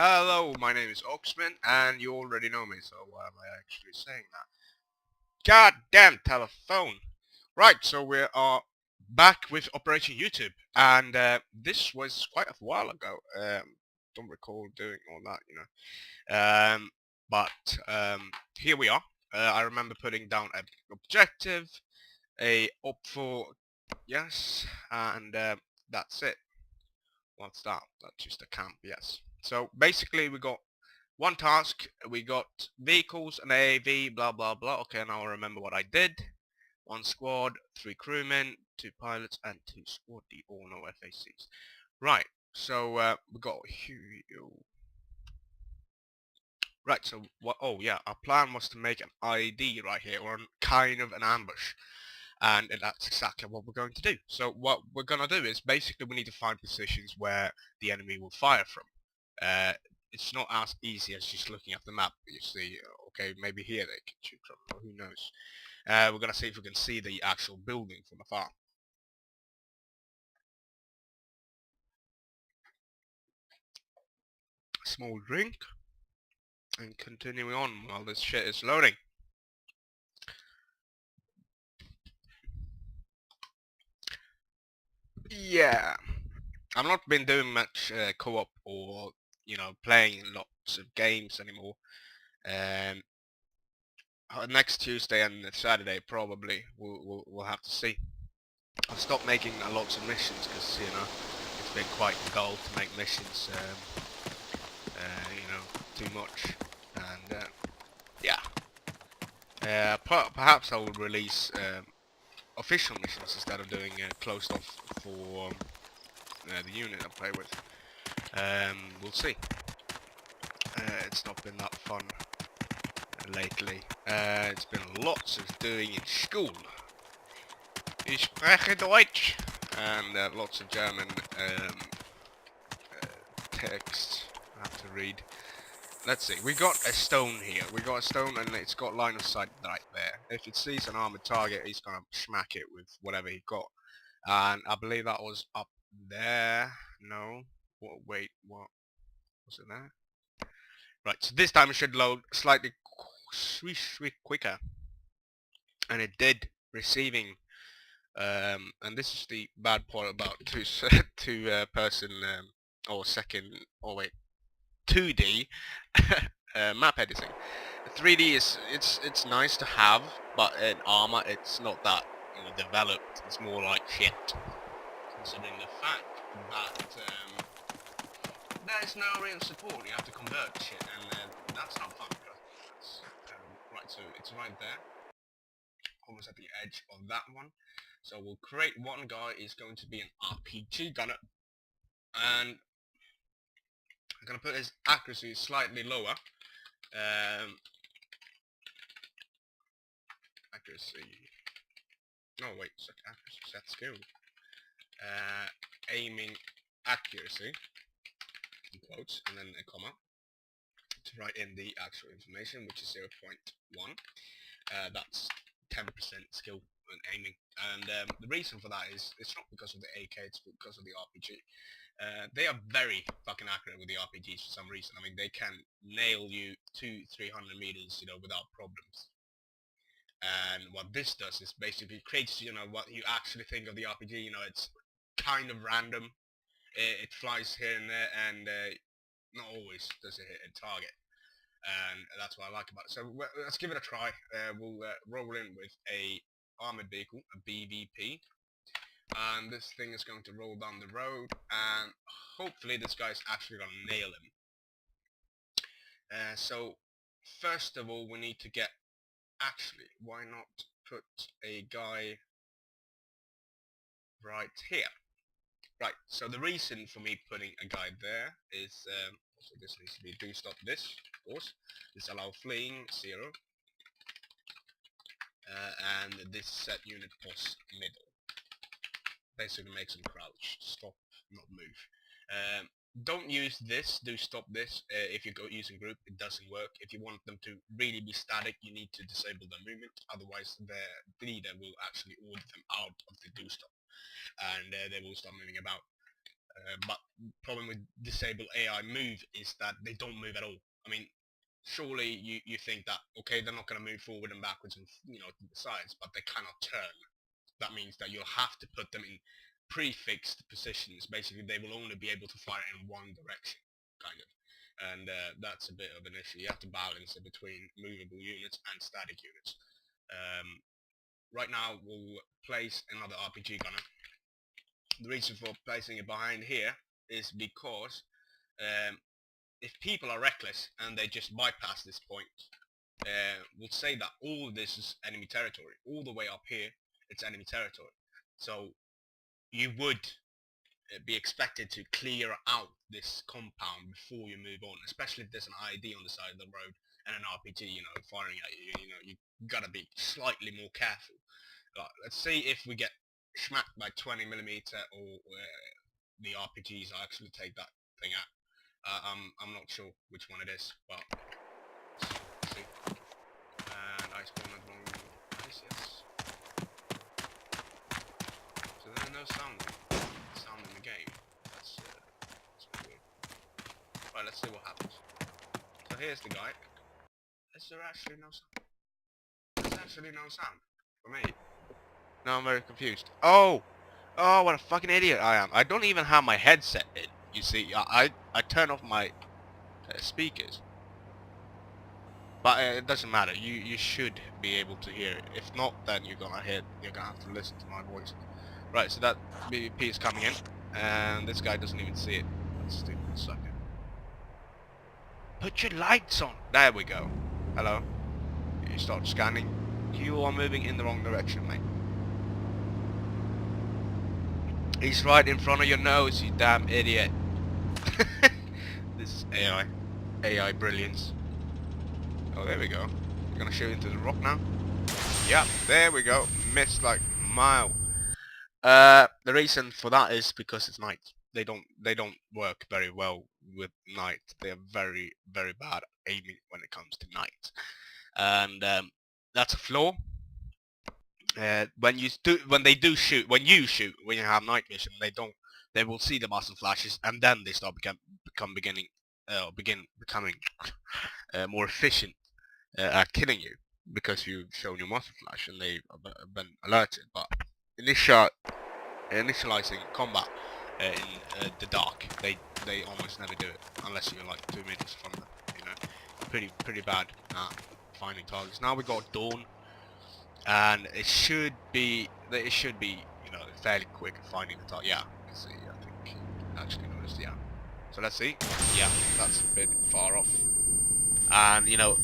Hello, my name is Oxman, and you already know me, so why am I actually saying that? Goddamn telephone! Right, so we are back with Operation YouTube, and this was quite a while ago. Don't recall doing all that, but here we are. I remember putting down an objective, a op for yes, and that's it. What's that? That's just a camp, yes. So basically we got one task, we got vehicles, an AAV, blah blah blah. Okay, now I remember what I did. One squad, 3 crewmen, 2 pilots, and 2 squad D, all no FACs. Right, so we got right, so what? Oh yeah, our plan was to make an IED right here, or kind of an ambush, and that's exactly what we're going to do. So what we're gonna do is basically we need to find positions where the enemy will fire from. Uh, it's not as easy as just looking at the map. You see, okay, maybe here they can shoot from, or who knows. We're gonna see if we can see the actual building from afar. Small drink, and continuing on while this shit is loading. Yeah, I've not been doing much co-op or playing lots of games anymore. Um, next Tuesday and Saturday probably we'll have to see. I've stopped making a lots of missions because it's been quite dull to make missions. Too much, and yeah. Perhaps I will release official missions instead of doing closed off for the unit I play with. We'll see. It's not been that fun lately. It's been lots of doing in school. Ich spreche Deutsch, and lots of German text I have to read. Let's see, we got a stone here. We got a stone and it's got line of sight right there. If it sees an armored target, he's gonna smack it with whatever he got. And I believe that was up there. No. What, wait, what? Was it there? Right, so this time it should load slightly quicker. And it did, receiving. And this is the bad part about two person or second, or wait, 2D map editing. 3D is it's nice to have, but in Arma it's not that developed. It's more like shit, considering the fact that there's no real support. You have to convert shit, and that's not fun. Right, so it's right there, almost at the edge of that one. So we'll create one guy is going to be an RPG gunner, and I'm gonna put his accuracy slightly lower. Accuracy. No, wait, set accuracy, set skill. Aiming accuracy, in quotes, and then a comma, to write in the actual information, which is 0.1. That's 10% skill when aiming. And the reason for that is, it's not because of the AK, it's because of the RPG. They are very fucking accurate with the RPGs for some reason. I mean, they can nail you 200-300 meters, without problems. And what this does is basically creates, what you actually think of the RPG. It's kind of random. It flies here and there, and not always does it hit a target. And that's what I like about it. So let's give it a try. We'll roll in with a armored vehicle, a BVP. And this thing is going to roll down the road, and hopefully this guy's actually going to nail him. So first of all, we need to get, actually, why not put a guy right here? Right, so the reason for me putting a guy there is, so this needs to be do stop this, of course. This allow fleeing 0, and this set unit pos middle. Basically makes them crouch, stop, not move. Don't use this, do stop this. If you go using group, it doesn't work. If you want them to really be static, you need to disable their movement, otherwise the leader will actually order them out of the do stop, and they will start moving about. But problem with disable AI move is that they don't move at all. I mean, surely you think that, okay, they're not going to move forward and backwards and, you know, to the sides, but they cannot turn. That means that you'll have to put them in prefixed positions. Basically, they will only be able to fire in one direction, kind of. And that's a bit of an issue. You have to balance it between movable units and static units. Right now, we'll place another RPG gunner. The reason for placing it behind here is because if people are reckless and they just bypass this point, we'll say that all of this is enemy territory. All the way up here, it's enemy territory. So you would be expected to clear out this compound before you move on, especially if there's an IED on the side of the road and an RPG, you know, firing at you. You know, you gotta be slightly more careful. Let's see if we get smacked by 20mm or the RPGs actually take that thing out. I'm not sure which one it is, but let's see. And I spawned at the wrong place, yes. So there's no sound in the game. That's weird. Right, let's see what happens. So here's the guy. Is there actually no sound? There's actually no sound for me. Now I'm very confused. Oh, what a fucking idiot I am. I don't even have my headset in. You see, I turn off my speakers. But it doesn't matter. You should be able to hear it. If not, then you're gonna have to listen to my voice. Right, so that BVP is coming in, and this guy doesn't even see it. That's stupid sucker. Put your lights on. There we go. Hello. You start scanning. You are moving in the wrong direction, mate. He's right in front of your nose, you damn idiot. This is AI. AI brilliance. Oh, there we go. You're gonna shoot into the rock now? Yeah, there we go. Missed like a mile. The reason for that is because it's night. They don't work very well with night. They are very bad aiming when it comes to night, and that's a flaw. When you shoot, when you have night vision, they will see the muzzle flashes, and then they start begin becoming more efficient at killing you because you've shown your muzzle flash and they've been alerted. But initializing combat in the dark, they almost never do it unless you're like 2 meters from them. You know, pretty bad at finding targets. Now we got dawn. And it should be, you know, fairly quick at finding the target. Yeah, you can see, I think you actually noticed, yeah. So let's see. Yeah, that's a bit far off. And, you know,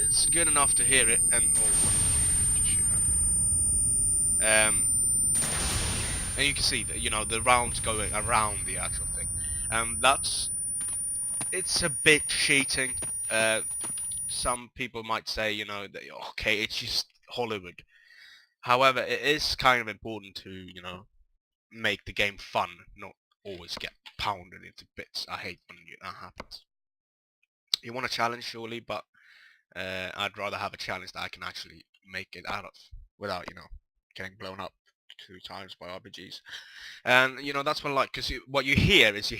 it's good enough to hear it, and, and you can see that, you know, the rounds going around the actual thing. It's a bit cheating. Some people might say, you know, that, okay, it's just Hollywood. However, it is kind of important to, you know, make the game fun, not always get pounded into bits. I hate when that happens. You want a challenge, surely, but I'd rather have a challenge that I can actually make it out of without, you know, getting blown up 2 times by RPGs. And, you know, that's what I like, because what you hear is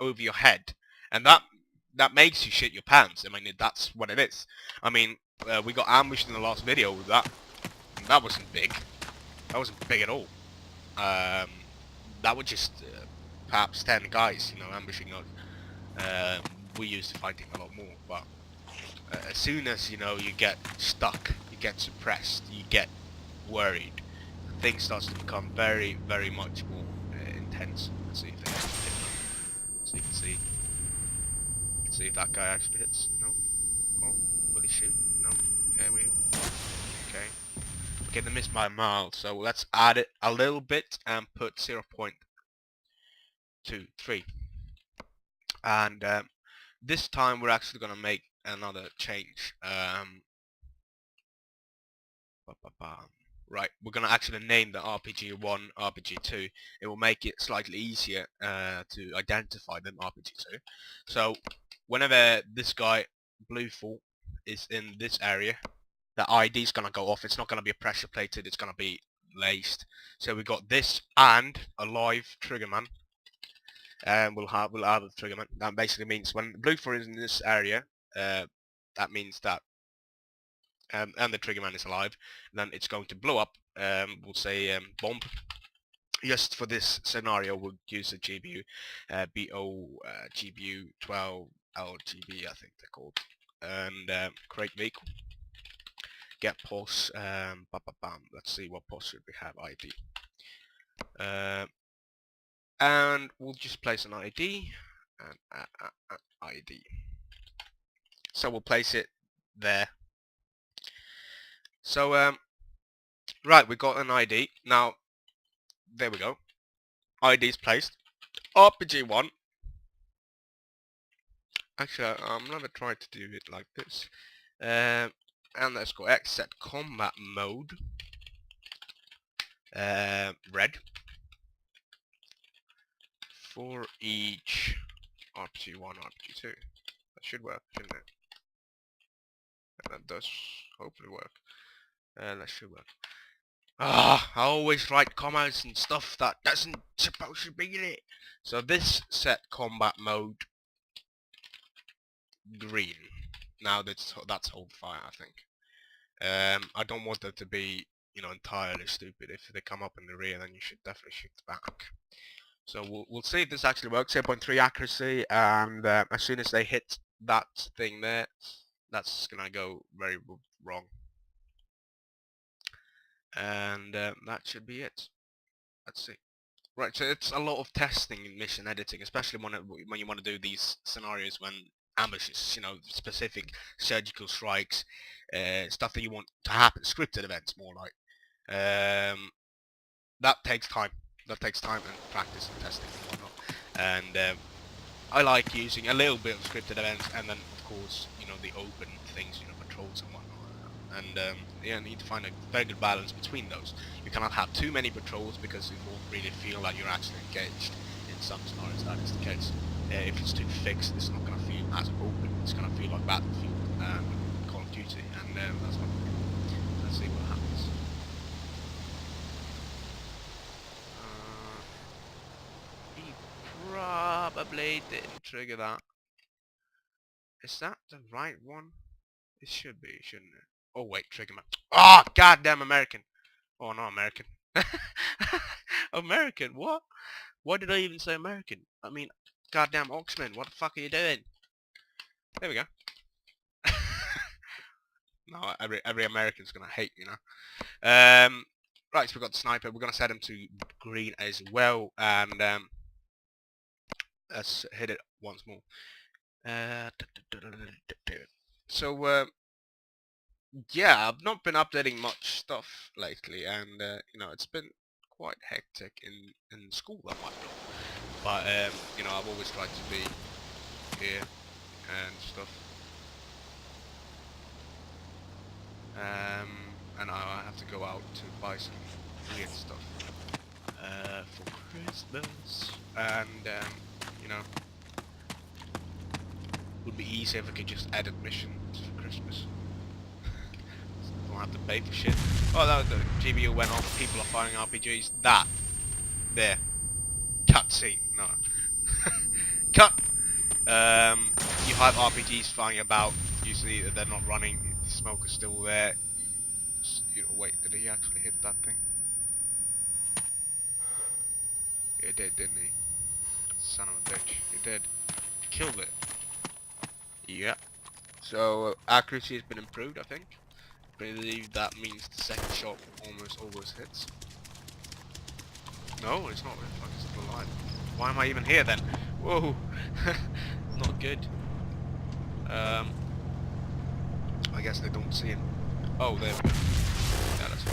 over your head, and that makes you shit your pants. I mean, that's what it is. I mean, we got ambushed in the last video with that. And that wasn't big. That wasn't big at all. That was just perhaps 10 guys, you know, ambushing us. We used to fighting a lot more, but as soon as, you know, you get stuck, you get suppressed, you get worried, things starts to become very much more intense. Let's see if they actually hit them. So you can see. See if that guy actually hits. No. Oh, will he shoot? No. There we go. Okay. Okay, they missed by a mile, so let's add it a little bit and put 0.23. And this time we're actually gonna make another change. Right, we're gonna actually name the RPG 1 RPG 2. It will make it slightly easier to identify them RPG 2. So whenever this guy Bluefall is in this area, the ID is gonna go off. It's not gonna be pressure plated. It's gonna be laced. So we got this and a live triggerman. And we'll have a triggerman. That basically means when blue for is in this area, that means that and the triggerman is alive, then it's going to blow up. We'll say bomb. Just for this scenario, we'll use a GBU, BO GBU 12 LGB, I think they're called, and create vehicle. Get pos. Let's see what pos should we have. ID. And we'll just place an ID and ID. So we'll place it there. So right, we got an ID. Now there we go. ID's placed. RPG1. Actually, I'm gonna try to do it like this. And let's go X set combat mode. Red. For each RPG1, RPG2. That should work, shouldn't it? And that does hopefully work. That should work. I always write commas and stuff that doesn't supposed to be in it. So this set combat mode green. Now that's hold fire, I think. I don't want that to be, entirely stupid. If they come up in the rear, then you should definitely shoot back. So we'll see if this actually works. 0.3 accuracy, and as soon as they hit that thing there, that's gonna go very wrong. And that should be it. Let's see. Right, so it's a lot of testing in mission editing, especially when you want to do these scenarios when ambushes, specific surgical strikes, stuff that you want to happen, scripted events more like. That takes time. That takes time and practice and testing and whatnot. And I like using a little bit of scripted events, and then of course, the open things, patrols and whatnot. And yeah, you need to find a very good balance between those. You cannot have too many patrols because it won't really feel like you're actually engaged. In some scenarios, that is the case. If it's too fixed, it's not going to feel as open. It's going to feel like Battlefield and Call of Duty, and that's what. Let's see what happens. He probably didn't trigger that. Is that the right one? It should be, shouldn't it? Oh wait, trigger man. Oh, goddamn American. Oh, not American. American, what? Why did I even say American? I mean, goddamn Oxman, what the fuck are you doing? There we go. No, every American's gonna hate, Right, so we've got the sniper. We're gonna set him to green as well, and let's hit it once more. So yeah, I've not been updating much stuff lately, and it's been quite hectic in school and whatnot. But I've always tried to be here and stuff. And I have to go out to buy some weird stuff for Christmas, and it would be easy if I could just edit missions for Christmas. Don't have to pay for shit. Oh, that the GBU went off. People are firing RPGs. That there. Cutscene. No. Cut. You have RPGs flying about. You see that they're not running. The smoke is still there. Wait, did he actually hit that thing? He did, didn't he? Son of a bitch. He did. Killed it. Yeah. So accuracy has been improved, I think. I believe that means the second shot almost always hits. No, it's not. It's still alive. Why am I even here then? Whoa. Not good. I guess they don't see him. Oh, there we go. Yeah, that's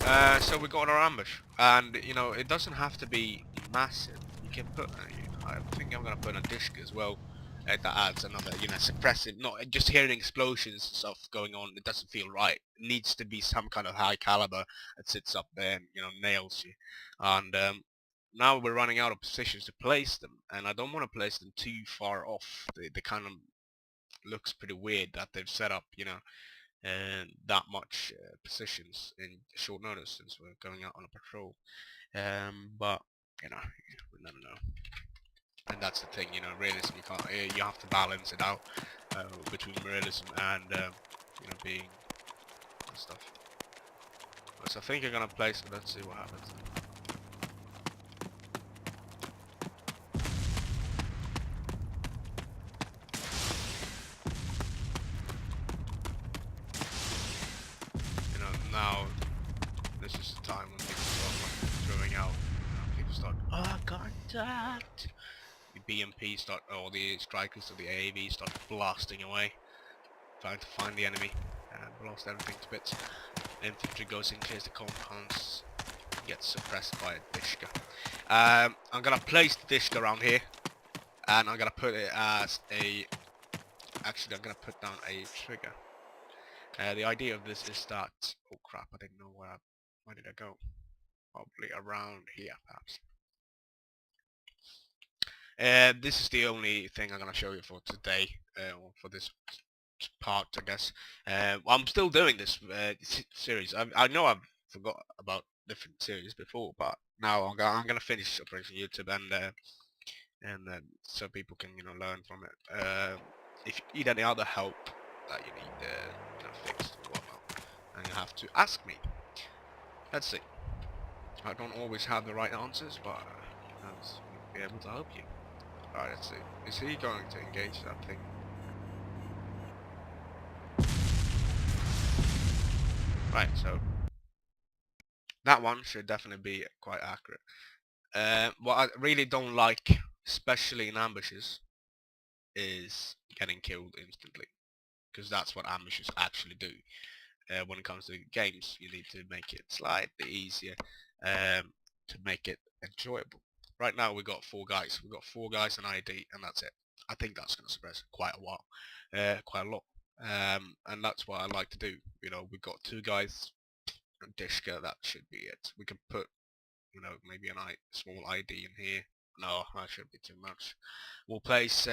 fine. So we got our ambush, and it doesn't have to be massive. You can put. I think I'm gonna put a disc as well. That adds another, suppressive. Not just hearing explosions and stuff going on. It doesn't feel right. It needs to be some kind of high caliber that sits up there and nails you. And now we're running out of positions to place them, and I don't want to place them too far off. They kind of looks pretty weird that they've set up, that much positions in short notice since we're going out on a patrol. But you know, we never know. And that's the thing, you know, realism. You can't. You have to balance it out between realism and you know, being and stuff. So I think I'm gonna place it. Let's see what happens. You know, now this is the time when people start like, throwing out. You know, people start, oh, contact. The BMP start, or the strikers or the AAV start blasting away, trying to find the enemy and blast everything to bits. Infantry goes in, clears the compounds, gets suppressed by a Dishka. I'm gonna place the Dishka around here, and I'm gonna put it as a. Actually, I'm gonna put down a trigger. The idea of this is that. Oh crap! I didn't know where did I go? Probably around here, perhaps. This is the only thing I'm gonna show you for today, or for this part, I guess. I'm still doing this series. I know I've forgot about different series before, but now I'm gonna finish Operation YouTube and so people can, you know, learn from it. If you need any other help that you need, you know, fixed or whatnot, and you have to ask me. Let's see. I don't always have the right answers, but I'll be able to help you. Alright, let's see. Is he going to engage that thing? Right, so that one should definitely be quite accurate. What I really don't like, especially in ambushes, is getting killed instantly, because that's what ambushes actually do. When it comes to games, you need to make it slightly easier to make it enjoyable. Right now we got 4 guys. We got 4 guys and ID, and that's it. I think that's going to suppress quite a while, quite a lot. And that's what I like to do. You know, we've got 2 guys and Dishka. That should be it. We can put, you know, maybe a small ID in here. No, that should be too much. We'll place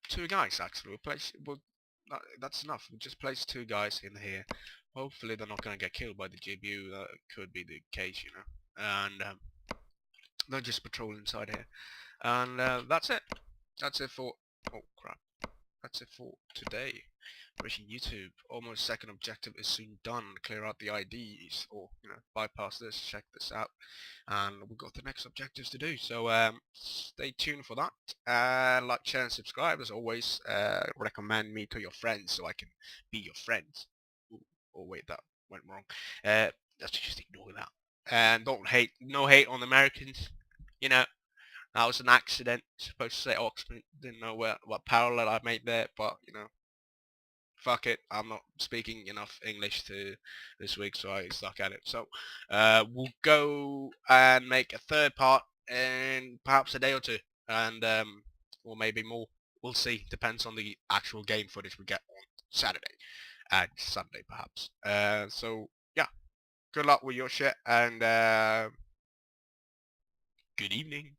2 guys actually. That's enough. We'll just place 2 guys in here. Hopefully they're not gonna get killed by the GBU. That could be the case, you know. And they'll just patrol inside here. And that's it. That's it for. Oh crap. That's it for today. Operation YouTube. Almost second objective is soon done. Clear out the IDs, or you know, bypass this. Check this out, and we've got the next objectives to do. So stay tuned for that. Like, share, and subscribe as always. Recommend me to your friends so I can be your friend. Ooh, oh wait, that went wrong. Let's just ignore that. And don't hate. No hate on Americans. You know. That was an accident. Supposed to say Oxford. Didn't know what parallel I made there, but you know, fuck it. I'm not speaking enough English to this week, so I suck at it. So we'll go and make a 3rd part in perhaps a day or 2, and or maybe more. We'll see. Depends on the actual game footage we get on Saturday and Sunday, perhaps. So yeah, good luck with your shit, and good evening.